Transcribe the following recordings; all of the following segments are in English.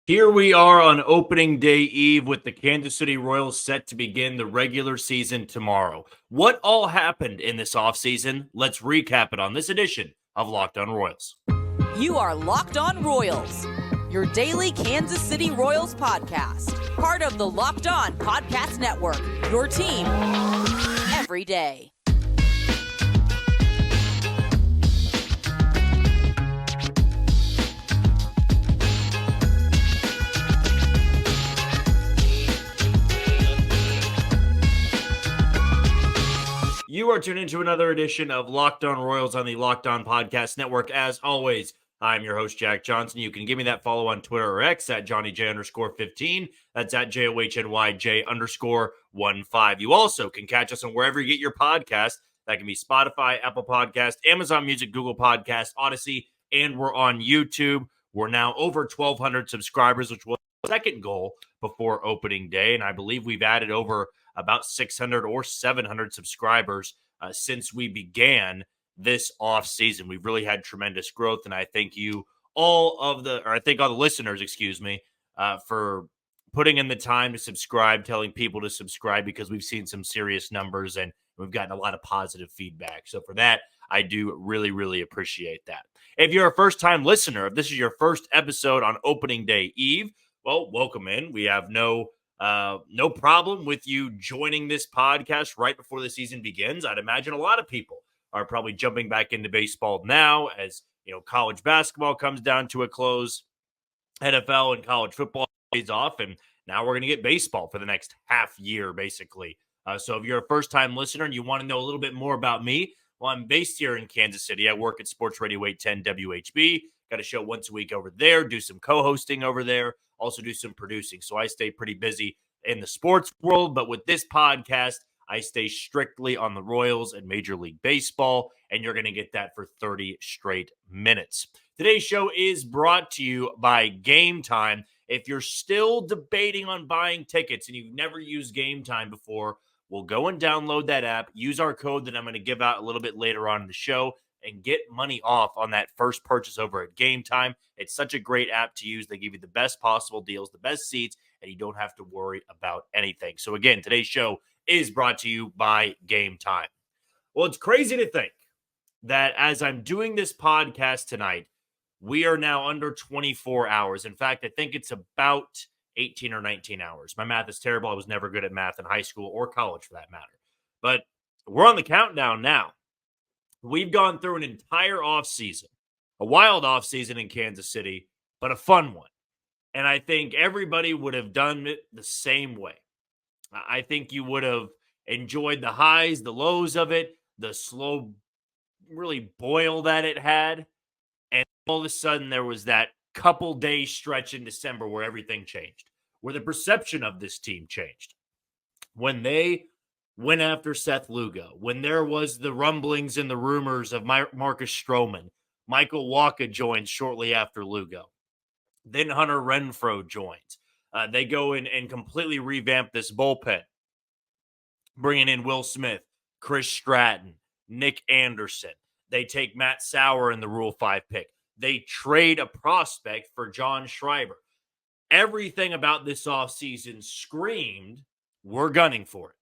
Here we are on opening day eve with the Kansas City Royals set to begin the regular season tomorrow. What all happened in this offseason? Let's recap it on this edition of Locked On Royals. You are Locked On Royals, your daily Kansas City Royals podcast, part of the Locked On Podcast Network, your team every day. You are tuned into another edition of Locked On Royals on the Locked On Podcast Network. As always, I'm your host, Jack Johnson. You can give me that follow on Twitter or X at JohnnyJ_15. That's at JOHNYJ_15. You also can catch us on wherever you get your podcast. That can be Spotify, Apple Podcast, Amazon Music, Google Podcast, Odyssey, and we're on YouTube. We're now over 1,200 subscribers, which was the second goal before opening day. And I believe we've added over about 600 or 700 subscribers since we began this off season. We've really had tremendous growth, and I thank all the listeners, for putting in the time to subscribe, telling people to subscribe, because we've seen some serious numbers and we've gotten a lot of positive feedback. So for that, I do really, really appreciate that. If you're a first-time listener, if this is your first episode on opening day eve, well, welcome in. We have no problem with you joining this podcast right before the season begins. I'd imagine a lot of people are probably jumping back into baseball now as, college basketball comes down to a close, NFL and college football pays off, and now we're going to get baseball for the next half year, basically. So if you're a first-time listener and you want to know a little bit more about me, well, I'm based here in Kansas City. I work at Sports Radio 810 WHB. Got a show once a week over there, do some co-hosting over there, also do some producing. So I stay pretty busy in the sports world, but with this podcast, I stay strictly on the Royals and Major League Baseball, and you're going to get that for 30 straight minutes. Today's show is brought to you by Gametime. If you're still debating on buying tickets and you've never used Gametime before, well, go and download that app. Use our code that I'm going to give out a little bit later on in the show and get money off on that first purchase over at Gametime. It's such a great app to use. They give you the best possible deals, the best seats, and you don't have to worry about anything. So again, today's show is brought to you by Gametime. Well, it's crazy to think that as I'm doing this podcast tonight, we are now under 24 hours. In fact, I think it's about 18 or 19 hours. My math is terrible. I was never good at math in high school or college for that matter. But we're on the countdown now. We've gone through an entire offseason, a wild offseason in Kansas City, but a fun one. And I think everybody would have done it the same way. I think you would have enjoyed the highs, the lows of it, the slow, really boil that it had. And all of a sudden, there was that couple day stretch in December where everything changed, where the perception of this team changed. When they went after Seth Lugo, when there was the rumblings and the rumors of Marcus Stroman, Michael Wacha joins shortly after Lugo. Then Hunter Renfroe joins. They go in and completely revamp this bullpen, bringing in Will Smith, Chris Stratton, Nick Anderson. They take Matt Sauer in the Rule 5 pick. They trade a prospect for John Schreiber. Everything about this offseason screamed, we're gunning for it.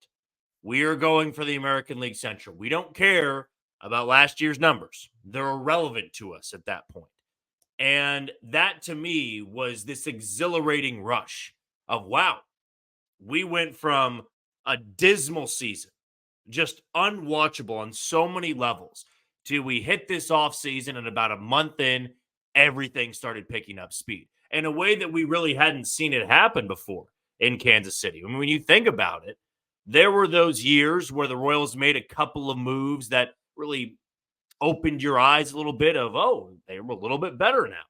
We are going for the American League Central. We don't care about last year's numbers. They're irrelevant to us at that point. And that, to me, was this exhilarating rush of, wow, we went from a dismal season, just unwatchable on so many levels, to we hit this offseason and about a month in, everything started picking up speed in a way that we really hadn't seen it happen before in Kansas City. I mean, when you think about it, there were those years where the Royals made a couple of moves that really opened your eyes a little bit of, oh, they were a little bit better now.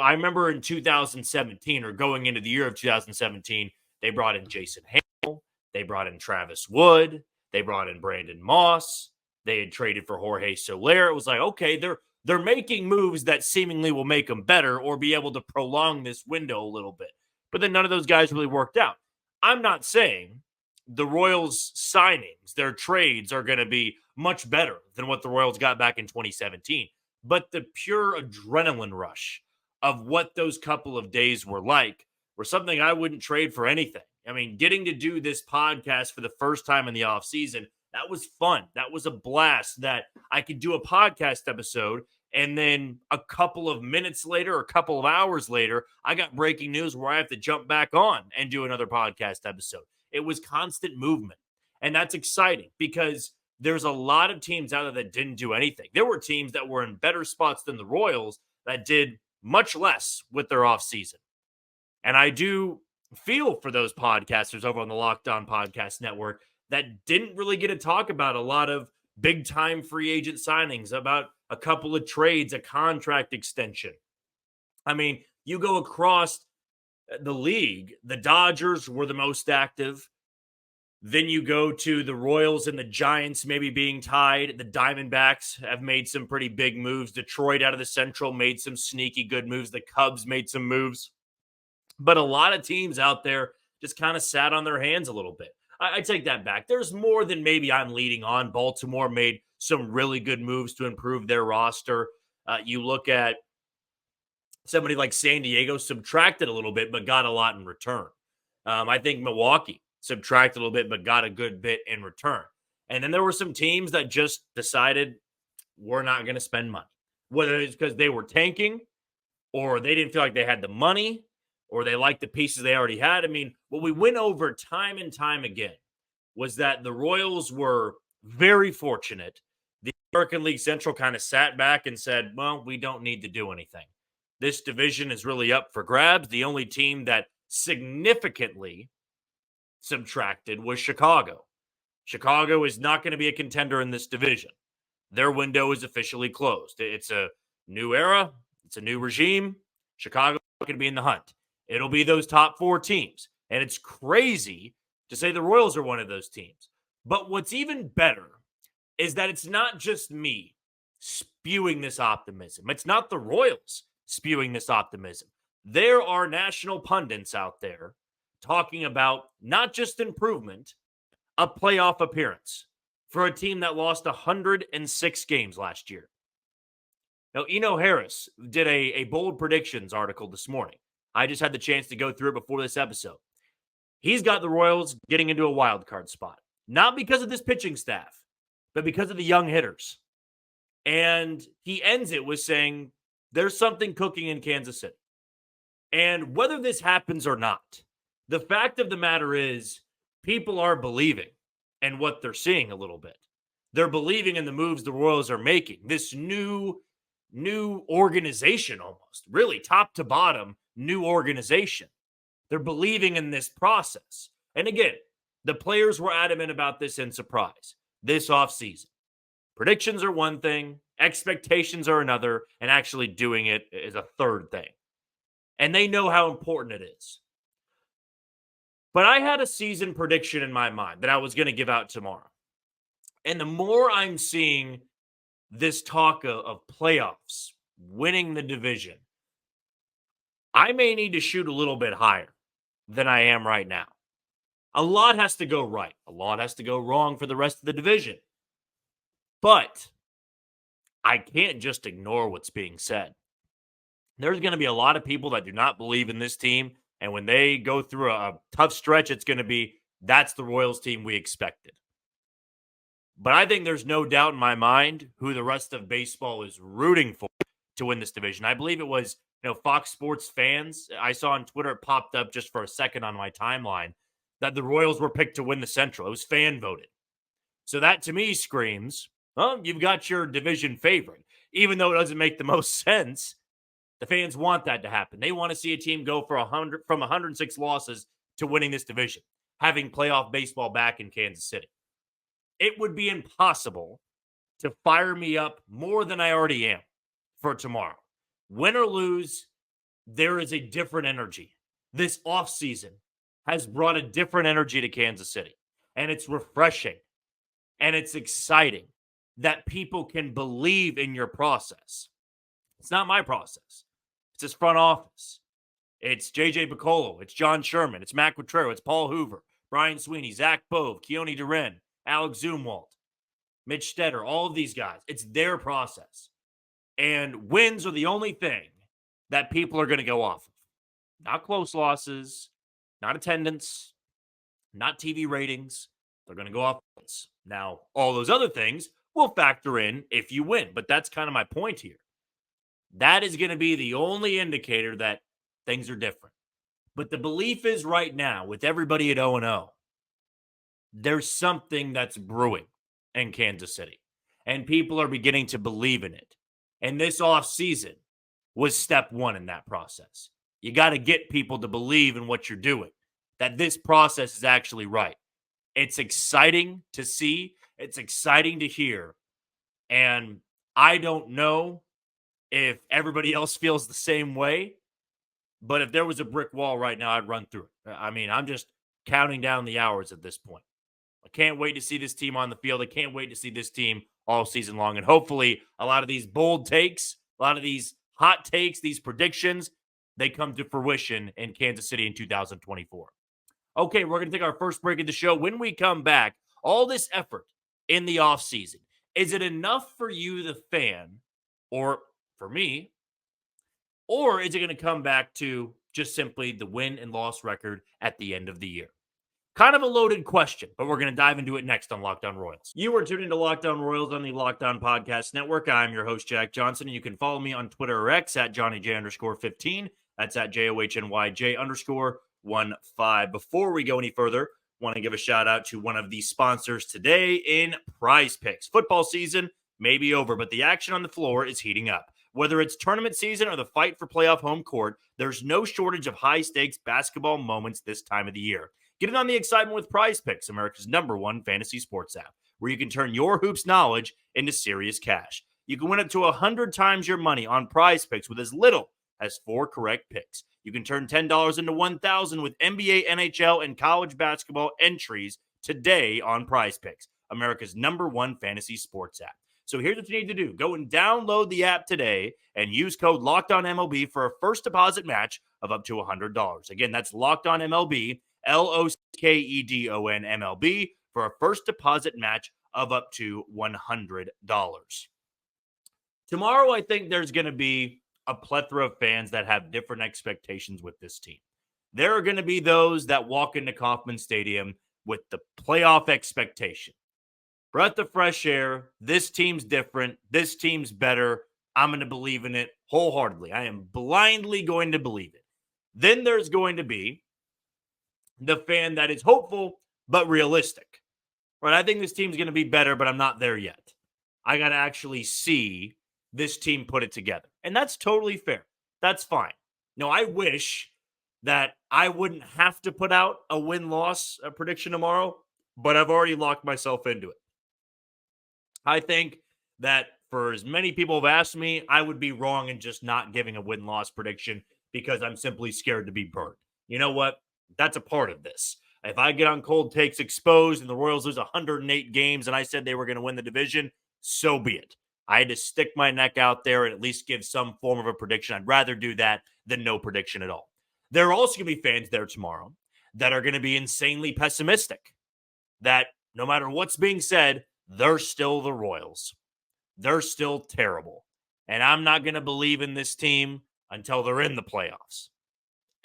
I remember in 2017 or going into the year of 2017, they brought in Jason Hamill. They brought in Travis Wood. They brought in Brandon Moss. They had traded for Jorge Soler. It was like, okay, they're making moves that seemingly will make them better or be able to prolong this window a little bit. But then none of those guys really worked out. I'm not saying the Royals signings, their trades are going to be much better than what the Royals got back in 2017. But the pure adrenaline rush of what those couple of days were like were something I wouldn't trade for anything. I mean, getting to do this podcast for the first time in the off season, that was fun. That was a blast that I could do a podcast episode. And then a couple of minutes later, or a couple of hours later, I got breaking news where I have to jump back on and do another podcast episode. It was constant movement. And that's exciting because there's a lot of teams out there that didn't do anything. There were teams that were in better spots than the Royals that did much less with their offseason. And I do feel for those podcasters over on the Locked On Podcast Network that didn't really get to talk about a lot of big-time free agent signings, about a couple of trades, a contract extension. I mean, you go across the league, the Dodgers were the most active. Then you go to the Royals and the Giants maybe being tied. The Diamondbacks have made some pretty big moves. Detroit out of the Central made some sneaky good moves. The Cubs made some moves. But a lot of teams out there just kind of sat on their hands a little bit. I take that back. There's more than maybe I'm leading on. Baltimore made some really good moves to improve their roster. You look at somebody like San Diego, subtracted a little bit, but got a lot in return. I think Milwaukee subtracted a little bit, but got a good bit in return. And then there were some teams that just decided we're not going to spend money, whether it's because they were tanking or they didn't feel like they had the money or they liked the pieces they already had. I mean, what we went over time and time again was that the Royals were very fortunate. The American League Central kind of sat back and said, well, we don't need to do anything. This division is really up for grabs. The only team that significantly subtracted was Chicago. Chicago is not going to be a contender in this division. Their window is officially closed. It's a new era. It's a new regime. Chicago is going to be in the hunt. It'll be those top four teams. And it's crazy to say the Royals are one of those teams. But what's even better is that it's not just me spewing this optimism. It's not the Royals spewing this optimism. There are national pundits out there talking about not just improvement, a playoff appearance for a team that lost 106 games last year. Now, Eno Harris did a bold predictions article this morning. I just had the chance to go through it before this episode. He's got the Royals getting into a wild card spot, not because of this pitching staff, but because of the young hitters. And he ends it with saying, there's something cooking in Kansas City. And whether this happens or not, the fact of the matter is people are believing in what they're seeing a little bit. They're believing in the moves the Royals are making. This new organization almost, really top to bottom, new organization. They're believing in this process. And again, the players were adamant about this in surprise this offseason. Predictions are one thing, expectations are another, and actually doing it is a third thing. And they know how important it is. But I had a season prediction in my mind that I was going to give out tomorrow. And the more I'm seeing this talk of playoffs, winning the division, I may need to shoot a little bit higher than I am right now. A lot has to go right. A lot has to go wrong for the rest of the division. But I can't just ignore what's being said. There's going to be a lot of people that do not believe in this team. And when they go through a tough stretch, it's going to be, that's the Royals team we expected. But I think there's no doubt in my mind who the rest of baseball is rooting for to win this division. I believe it was, Fox Sports fans. I saw on Twitter, it popped up just for a second on my timeline that the Royals were picked to win the Central. It was fan voted. So that to me screams, you've got your division favorite. Even though it doesn't make the most sense, the fans want that to happen. They want to see a team go from 106 losses to winning this division, having playoff baseball back in Kansas City. It would be impossible to fire me up more than I already am for tomorrow. Win or lose, there is a different energy. This offseason has brought a different energy to Kansas City, and it's refreshing, and it's exciting that people can believe in your process. It's not my process. It's his front office. It's J.J. Piccolo. It's John Sherman. It's Matt Quatrero. It's Paul Hoover, Brian Sweeney, Zach Bove, Keone Duren, Alex Zumwalt, Mitch Stetter, all of these guys. It's their process. And wins are the only thing that people are going to go off of. Not close losses, not attendance, not TV ratings. They're going to go off points. Now, all those other things will factor in if you win, but that's kind of my point here. That is going to be the only indicator that things are different. But the belief is right now, with everybody at 0-0, there's something that's brewing in Kansas City, and people are beginning to believe in it. And this offseason was step one in that process. You got to get people to believe in what you're doing, that this process is actually right. It's exciting to see. It's exciting to hear. And I don't know if everybody else feels the same way, but if there was a brick wall right now, I'd run through it. I mean, I'm just counting down the hours at this point. I can't wait to see this team on the field. I can't wait to see this team all season long. And hopefully a lot of these bold takes, a lot of these hot takes, these predictions, they come to fruition in Kansas City in 2024. Okay, we're going to take our first break of the show. When we come back, all this effort in the offseason, is it enough for you, the fan, or for me, or is it going to come back to just simply the win and loss record at the end of the year? Kind of a loaded question, but we're going to dive into it next on Locked On Royals. You are tuning to Locked On Royals on the Locked On Podcast Network. I'm your host, Jack Johnson, and you can follow me on Twitter or X at JohnnyJ_15. That's at JOHNYJ_15. Before we go any further, want to give a shout out to one of the sponsors today in PrizePicks. Football season may be over, but the action on the floor is heating up. Whether it's tournament season or the fight for playoff home court, there's no shortage of high-stakes basketball moments this time of the year. Get in on the excitement with PrizePicks, America's #1 fantasy sports app, where you can turn your hoops knowledge into serious cash. You can win up to 100 times your money on PrizePicks with as little as 4 correct picks. You can turn $10 into $1,000 with NBA, NHL, and college basketball entries today on PrizePicks, America's #1 fantasy sports app. So here's what you need to do. Go and download the app today and use code LOCKEDONMLB for a first deposit match of up to $100. Again, that's LOCKEDONMLB, LOCKEDONMLB, for a first deposit match of up to $100. Tomorrow, I think there's going to be a plethora of fans that have different expectations with this team. There are going to be those that walk into Kauffman Stadium with the playoff expectation. Breath of fresh air. This team's different. This team's better. I'm going to believe in it wholeheartedly. I am blindly going to believe it. Then there's going to be the fan that is hopeful but realistic. Right? I think this team's going to be better, but I'm not there yet. I got to actually see this team put it together. And that's totally fair. That's fine. No, I wish that I wouldn't have to put out a win-loss prediction tomorrow, but I've already locked myself into it. I think that for as many people have asked me, I would be wrong in just not giving a win-loss prediction because I'm simply scared to be burned. You know what? That's a part of this. If I get on cold takes exposed and the Royals lose 108 games and I said they were going to win the division, so be it. I had to stick my neck out there and at least give some form of a prediction. I'd rather do that than no prediction at all. There are also going to be fans there tomorrow that are going to be insanely pessimistic, that no matter what's being said, they're still the Royals. They're still terrible. And I'm not going to believe in this team until they're in the playoffs.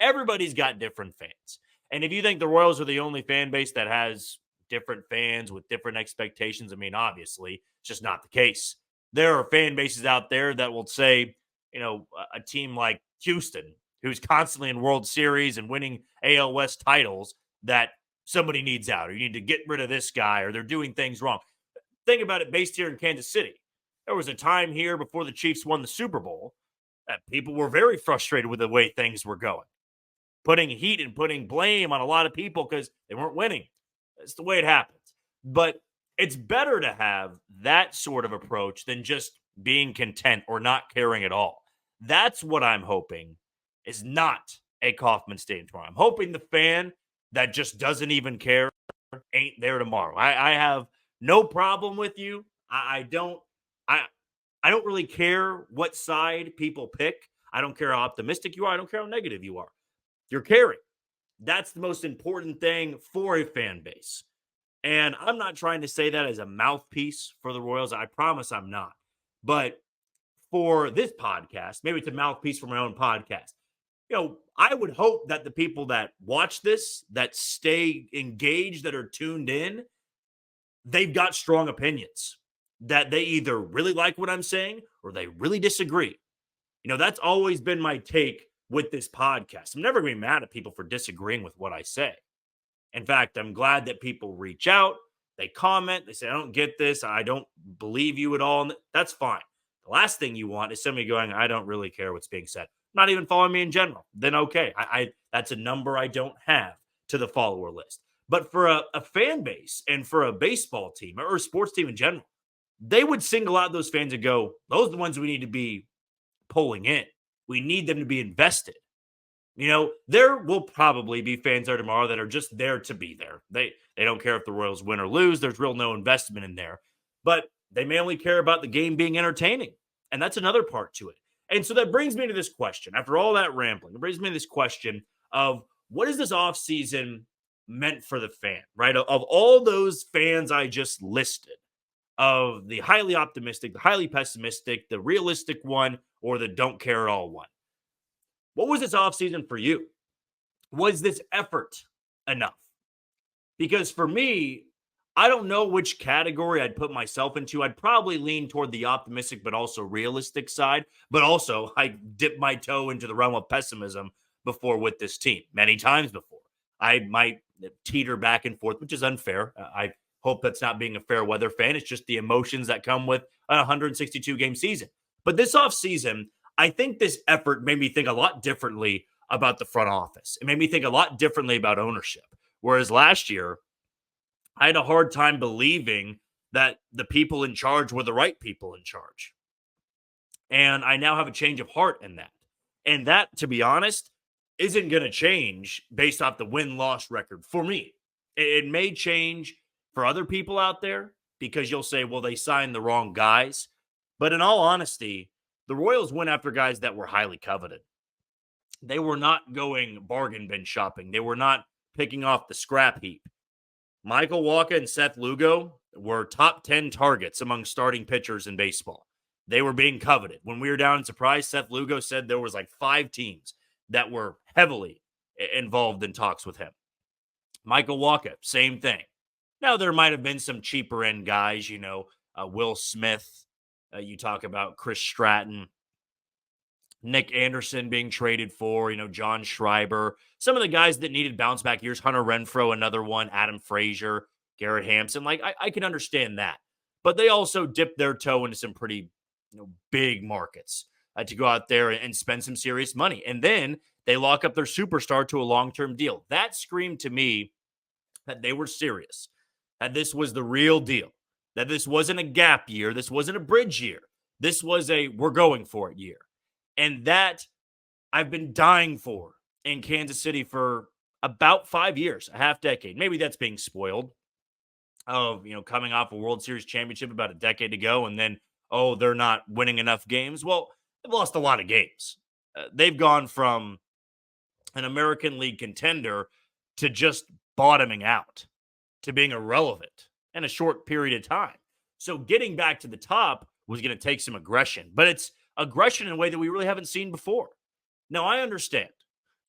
Everybody's got different fans. And if you think the Royals are the only fan base that has different fans with different expectations, I mean, obviously, it's just not the case. There are fan bases out there that will say, you know, a team like Houston, who's constantly in World Series and winning AL West titles, that somebody needs out, or you need to get rid of this guy, or they're doing things wrong. Think about it based here in Kansas City. There was a time here before the Chiefs won the Super Bowl that people were very frustrated with the way things were going, putting heat and putting blame on a lot of people because they weren't winning. That's the way it happens. But it's better to have that sort of approach than just being content or not caring at all. That's what I'm hoping is not a Kauffman Stadium tomorrow. I'm hoping the fan that just doesn't even care ain't there tomorrow. I have no problem with you. I don't really care what side people pick. I don't care how optimistic you are. I don't care how negative you are. You're caring. That's the most important thing for a fan base. And I'm not trying to say that as a mouthpiece for the Royals. I promise I'm not. But for this podcast. Maybe it's a mouthpiece for my own podcast. I would hope that the people that watch this, that stay engaged, that are tuned in, they've got strong opinions, that they either really like what I'm saying or they really disagree. That's always been my take with this podcast. I'm never going to be mad at people for disagreeing with what I say. In fact, I'm glad that people reach out, they comment, they say, I don't get this, I don't believe you at all. And that's fine. The last thing you want is somebody going, I don't really care what's being said, not even following me in general. Then okay, I that's a number I don't have to the follower list. But for a fan base and for a baseball team or a sports team in general, they would single out those fans and go, those are the ones we need to be pulling in. We need them to be invested. There will probably be fans there tomorrow that are just there to be there. They don't care if the Royals win or lose. There's real no investment in there. But they may only care about the game being entertaining. And that's another part to it. And so that brings me to this question. After all that rambling, it brings me to this question of what is this offseason meant for the fan, right? Of all those fans I just listed, of the highly optimistic, the highly pessimistic, the realistic one, or the don't care at all one. What was this offseason for you? Was this effort enough? Because for me, I don't know which category I'd put myself into. I'd probably lean toward the optimistic, but also realistic side. But also, I dipped my toe into the realm of pessimism before with this team, many times before. I might teeter back and forth, which is unfair. I hope that's not being a fair weather fan. It's just the emotions that come with a 162-game season. But this offseason, I think this effort made me think a lot differently about the front office. It made me think a lot differently about ownership. Whereas last year, I had a hard time believing that the people in charge were the right people in charge. And I now have a change of heart in that. And that, to be honest, isn't going to change based off the win-loss record for me. It may change for other people out there because you'll say, well, they signed the wrong guys. But in all honesty, the Royals went after guys that were highly coveted. They were not going bargain bin shopping. They were not picking off the scrap heap. Michael Wacha and Seth Lugo were top 10 targets among starting pitchers in baseball. They were being coveted. When we were down in Surprise, Seth Lugo said there was like 5 teams that were heavily involved in talks with him. Michael Wacha, same thing. Now, there might have been some cheaper end guys, Will Smith. You talk about Chris Stratton, Nick Anderson being traded for, John Schreiber. Some of the guys that needed bounce back years, Hunter Renfroe, another one, Adam Frazier, Garrett Hampson. I can understand that. But they also dipped their toe into some pretty big markets to go out there and spend some serious money. And then they lock up their superstar to a long-term deal. That screamed to me that they were serious, that this was the real deal, that this wasn't a gap year, this wasn't a bridge year. This was a we're going for it year. And that I've been dying for in Kansas City for about 5 years, a half decade. Maybe that's being spoiled of, coming off a World Series championship about a decade ago and then, they're not winning enough games. Well, they've lost a lot of games. They've gone from an American League contender to just bottoming out, to being irrelevant in a short period of time. So getting back to the top was going to take some aggression, but it's aggression in a way that we really haven't seen before. Now, I understand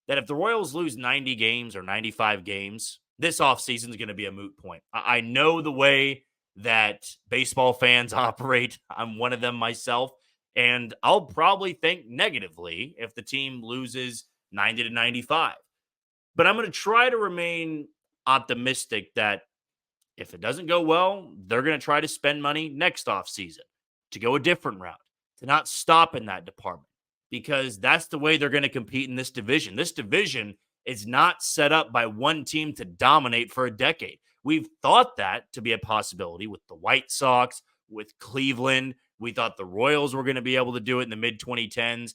that if the Royals lose 90 games or 95 games, this offseason is going to be a moot point. I know the way that baseball fans operate. I'm one of them myself, and I'll probably think negatively if the team loses 90 to 95. But I'm going to try to remain optimistic that if it doesn't go well, they're going to try to spend money next offseason to go a different route, to not stop in that department, because that's the way they're going to compete in this division. This division is not set up by one team to dominate for a decade. We've thought that to be a possibility with the White Sox, with Cleveland. We thought the Royals were going to be able to do it in the mid-2010s.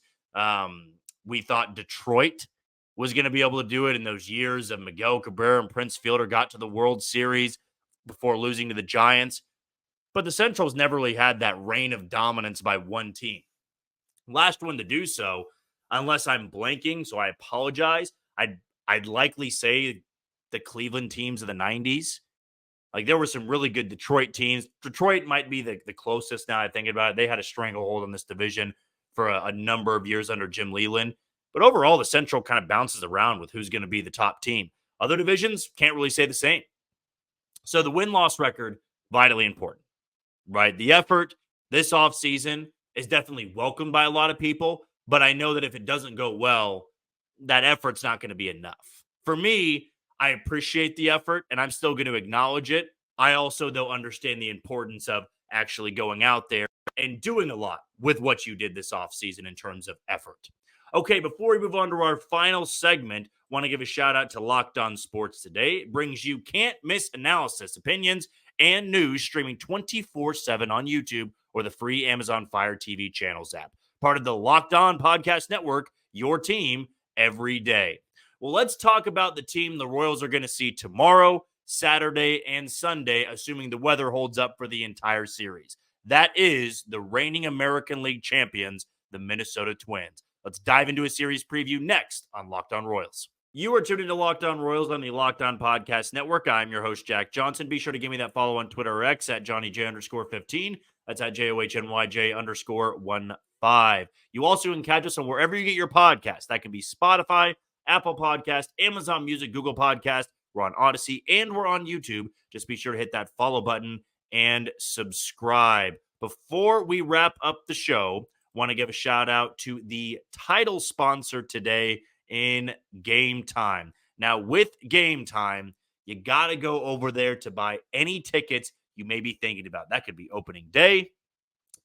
We thought Detroit was going to be able to do it in those years of Miguel Cabrera and Prince Fielder got to the World Series before losing to the Giants. But the Central's never really had that reign of dominance by one team. Last one to do so, unless I'm blanking, so I apologize, I'd likely say the Cleveland teams of the 90s. Like, there were some really good Detroit teams. Detroit might be the closest now I think about it. They had a stranglehold on this division for a number of years under Jim Leland. But overall, the Central kind of bounces around with who's going to be the top team. Other divisions can't really say the same. So the win-loss record, vitally important, right? The effort this offseason is definitely welcomed by a lot of people, but I know that if it doesn't go well, that effort's not going to be enough. For me, I appreciate the effort, and I'm still going to acknowledge it. I also, though, understand the importance of actually going out there and doing a lot with what you did this offseason in terms of effort. Okay, before we move on to our final segment, want to give a shout out to Locked On Sports Today. It brings you can't miss analysis, opinions, and news streaming 24/7 on YouTube or the free Amazon Fire TV channels app. Part of the Locked On Podcast Network, your team every day. Well, let's talk about the team the Royals are going to see tomorrow, Saturday, and Sunday, assuming the weather holds up for the entire series. That is the reigning American League champions, the Minnesota Twins. Let's dive into a series preview next on Locked On Royals. You are tuned into Locked On Royals on the Locked On Podcast Network. I'm your host, Jack Johnson. Be sure to give me that follow on Twitter or X at JohnnyJ_15. That's at JOHNYJ_15. You also can catch us on wherever you get your podcast. That can be Spotify, Apple Podcast, Amazon Music, Google Podcast. We're on Odyssey and we're on YouTube. Just be sure to hit that follow button and subscribe. Before we wrap up the show, want to give a shout out to the title sponsor today in Gametime. Now, with Gametime, you got to go over there to buy any tickets you may be thinking about. That could be opening day.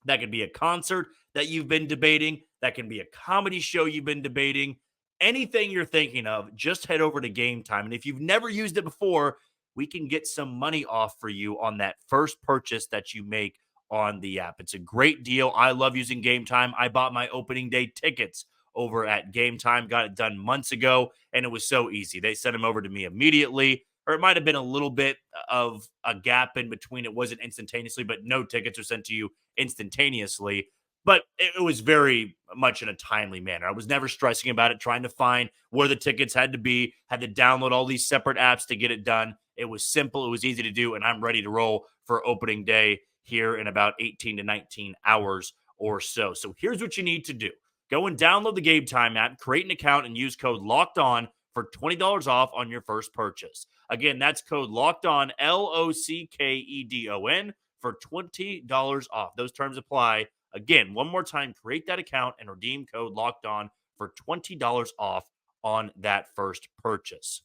That could be a concert that you've been debating. That can be a comedy show you've been debating. Anything you're thinking of, just head over to Gametime. And if you've never used it before, we can get some money off for you on that first purchase that you make on the app. It's a great deal. I love using Gametime. I bought my opening day tickets over at Gametime, got it done months ago, and it was so easy. They sent them over to me immediately, or it might have been a little bit of a gap in between. It wasn't instantaneously, but no tickets are sent to you instantaneously. But it was very much in a timely manner. I was never stressing about it, trying to find where the tickets had to be, had to download all these separate apps to get it done. It was simple. It was easy to do, and I'm ready to roll for opening day here in about 18 to 19 hours or so. So here's what you need to do. Go and download the Gametime app, create an account, and use code LOCKEDON for $20 off on your first purchase. Again, that's code LOCKEDON, LOCKEDON, for $20 off. Those terms apply. Again, one more time, create that account and redeem code LOCKEDON for $20 off on that first purchase.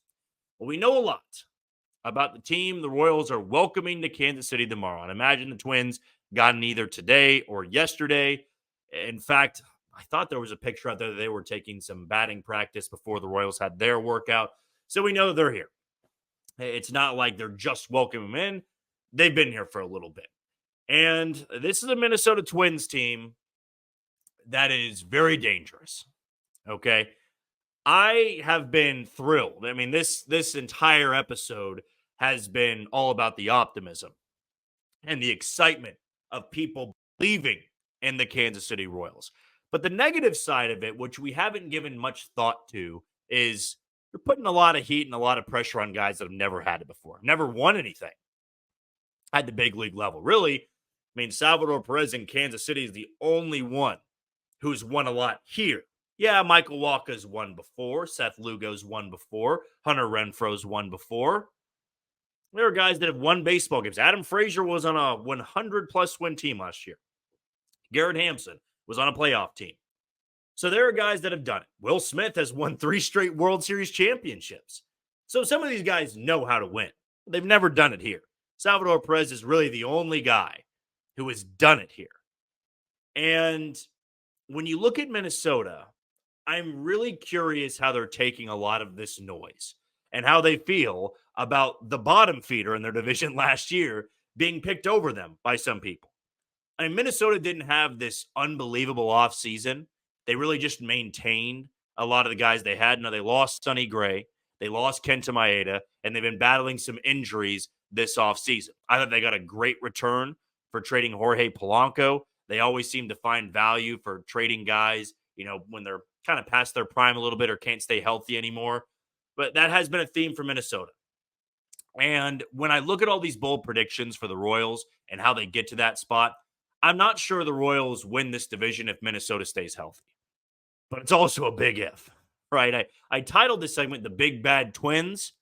Well, we know a lot about the team the Royals are welcoming to Kansas City tomorrow. And imagine the Twins got in either today or yesterday. In fact, I thought there was a picture out there that they were taking some batting practice before the Royals had their workout. So we know that they're here. It's not like they're just welcoming them in. They've been here for a little bit. And this is a Minnesota Twins team that is very dangerous. Okay. I have been thrilled. I mean, this entire episode has been all about the optimism and the excitement of people believing in the Kansas City Royals. But the negative side of it, which we haven't given much thought to, is you're putting a lot of heat and a lot of pressure on guys that have never had it before, never won anything at the big league level. Really, I mean, Salvador Perez in Kansas City is the only one who's won a lot here. Yeah, Michael Wacha's won before. Seth Lugo's won before. Hunter Renfroe's won before. There are guys that have won baseball games. Adam Frazier was on a 100-plus win team last year. Garrett Hampson was on a playoff team. So there are guys that have done it. Will Smith has won 3 straight World Series championships. So some of these guys know how to win. They've never done it here. Salvador Perez is really the only guy who has done it here. And when you look at Minnesota, I'm really curious how they're taking a lot of this noise and how they feel about the bottom feeder in their division last year being picked over them by some people. I mean, Minnesota didn't have this unbelievable offseason. They really just maintained a lot of the guys they had. Now, they lost Sonny Gray. They lost Kenta Maeda, and they've been battling some injuries this offseason. I thought they got a great return for trading Jorge Polanco. They always seem to find value for trading guys, you know, when they're kind of past their prime a little bit or can't stay healthy anymore. But that has been a theme for Minnesota. And when I look at all these bold predictions for the Royals and how they get to that spot, I'm not sure the Royals win this division if Minnesota stays healthy, but it's also a big if, right? I titled this segment The Big Bad Twins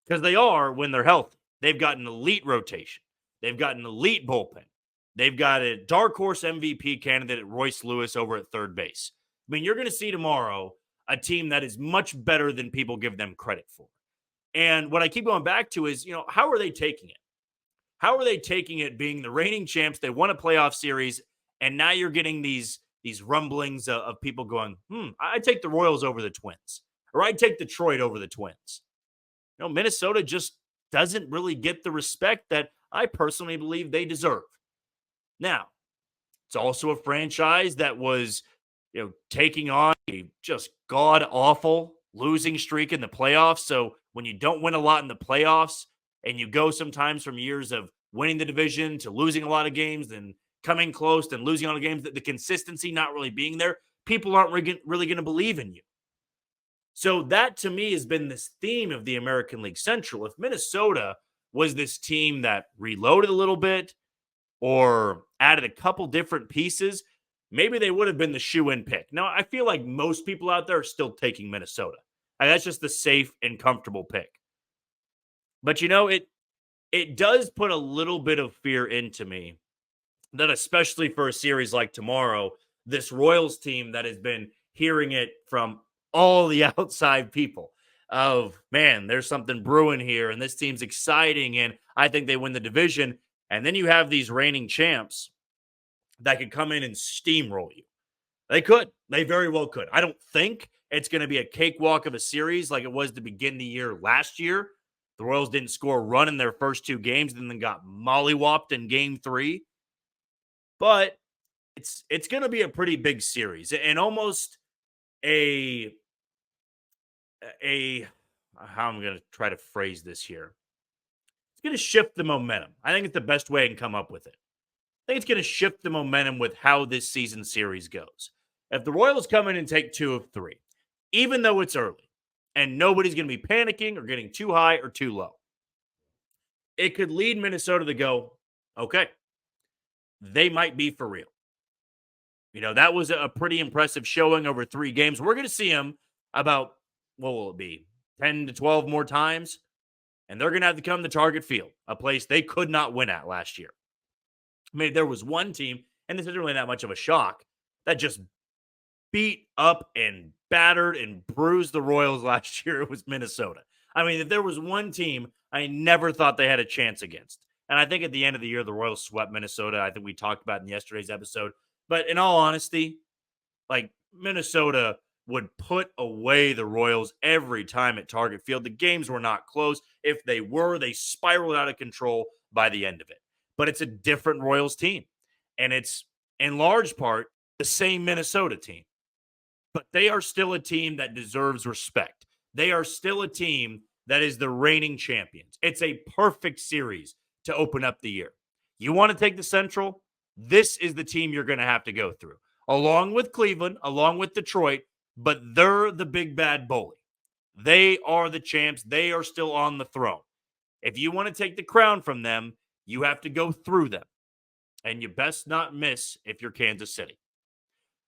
because they are when they're healthy. They've got an elite rotation. They've got an elite bullpen. They've got a dark horse MVP candidate, Royce Lewis, over at third base. I mean, you're going to see tomorrow a team that is much better than people give them credit for. And what I keep going back to is, how are they taking it? How are they taking it being the reigning champs? They won a playoff series, and now you're getting these rumblings of people going, I'd take the Royals over the Twins, or I'd take Detroit over the Twins. Minnesota just doesn't really get the respect that I personally believe they deserve. Now, it's also a franchise that was, taking on a just god-awful losing streak in the playoffs. So when you don't win a lot in the playoffs and you go sometimes from years of winning the division to losing a lot of games and coming close and losing a lot of games, the consistency not really being there, people aren't really going to believe in you. So that, to me, has been this theme of the American League Central. If Minnesota was this team that reloaded a little bit or added a couple different pieces, maybe they would have been the shoe-in pick. Now, I feel like most people out there are still taking Minnesota. That's just the safe and comfortable pick. But, it does put a little bit of fear into me that, especially for a series like tomorrow, this Royals team that has been hearing it from all the outside people of, man, there's something brewing here, and this team's exciting, and I think they win the division. And then you have these reigning champs that could come in and steamroll you. They could. They very well could. I don't think it's going to be a cakewalk of a series like it was to begin the year last year. The Royals didn't score a run in their first two games and then got mollywopped in game 3. But it's going to be a pretty big series and almost a how I'm going to try to phrase this here. It's going to shift the momentum. I think it's the best way I can come up with it. I think it's going to shift the momentum with how this season series goes. If the Royals come in and take 2 of 3, even though it's early, and nobody's going to be panicking or getting too high or too low, it could lead Minnesota to go, okay, they might be for real. That was a pretty impressive showing over 3 games. We're going to see them about, what will it be, 10 to 12 more times? And they're going to have to come to Target Field, a place they could not win at last year. I mean, there was one team, and this isn't really that much of a shock, that just beat up and battered and bruised the Royals last year. It was Minnesota. I mean, if there was one team I never thought they had a chance against, and I think at the end of the year, the Royals swept Minnesota. I think we talked about in yesterday's episode. But in all honesty, Minnesota would put away the Royals every time at Target Field. The games were not close. If they were, they spiraled out of control by the end of it. But it's a different Royals team. And it's, in large part, the same Minnesota team. But they are still a team that deserves respect. They are still a team that is the reigning champions. It's a perfect series to open up the year. You want to take the Central? This is the team you're going to have to go through. Along with Cleveland, along with Detroit, but they're the big bad bully. They are the champs. They are still on the throne. If you want to take the crown from them, you have to go through them. And you best not miss if you're Kansas City.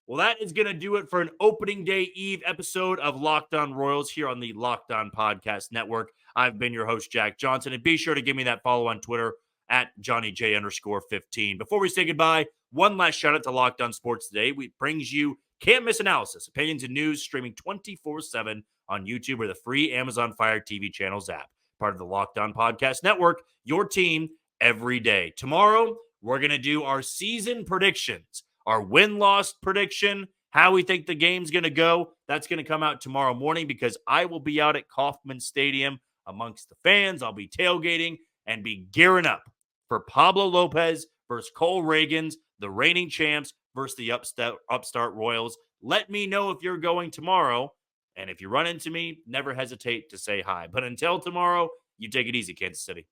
Well, that is going to do it for an opening day eve episode of Locked On Royals here on the Locked On Podcast Network. I've been your host, Jack Johnson, and be sure to give me that follow on Twitter at JohnnyJ_15. Before we say goodbye, one last shout out to Locked On Sports Today, which brings you can't miss analysis, opinions, and news streaming 24/7 on YouTube or the free Amazon Fire TV channels app. Part of the Locked On Podcast Network, your team every day. Tomorrow, we're going to do our season predictions. Our win-loss prediction, how we think the game's going to go, that's going to come out tomorrow morning because I will be out at Kauffman Stadium amongst the fans. I'll be tailgating and be gearing up for Pablo Lopez versus Cole Reagans, the reigning champs versus the upstart Royals. Let me know if you're going tomorrow. And if you run into me, never hesitate to say hi. But until tomorrow, you take it easy, Kansas City.